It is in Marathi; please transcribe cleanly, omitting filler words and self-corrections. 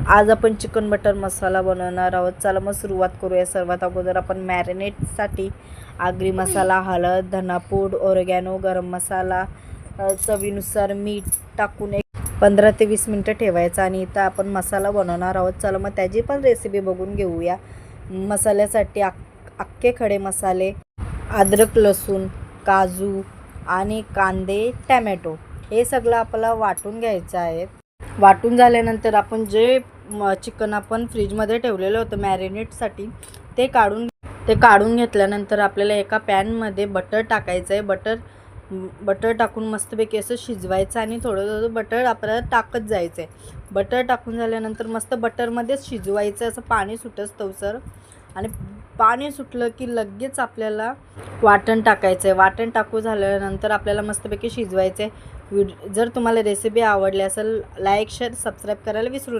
आज आपण चिकन बटर मसाला बनवणार आहोत. चला मग सुरुवात करूया. सर्वात अगोदर आपण मॅरिनेटसाठी आगरी मसाला, हळद, धनापूड, ओरेगॅनो, गरम मसाला, चवीनुसार मीठ टाकून एक 15 ते 20 मिनटं ठेवायचं आणि इथं आपण मसाला बनवणार आहोत. चला मग त्याची पण रेसिपी बघून घेऊया. मसाल्यासाठी अख्खे खडे मसाले, अद्रक, लसूण, काजू आणि कांदे, टॅमॅटो हे सगळं आपल्याला वाटून घ्यायचं आहे. वाटून झाल्यानंतर आपण जे चिकन आपण फ्रीजमध्ये ठेवलेलं होतं मॅरिनेटसाठी ते काढून घेतल्यानंतर आपल्याला एका पॅनमध्ये बटर टाकायचं आहे. बटर टाकून मस्तपैकी असं शिजवायचं आणि थोडं बटर आपल्याला टाकत जायचं आहे. बटर टाकून झाल्यानंतर मस्त बटरमध्येच शिजवायचं, असं पाणी सुटस्तवसर. आणि पाणी सुटलं की लगेच आपल्याला वाटण टाकायचं आहे. वाटण टाकू झाल्यानंतर आपल्याला मस्तपैकी शिजवायचं आहे. जर तुम्हाला रेसिपी आवडली असेल, लाईक, शेअर, सबस्क्राईब करायला विसरू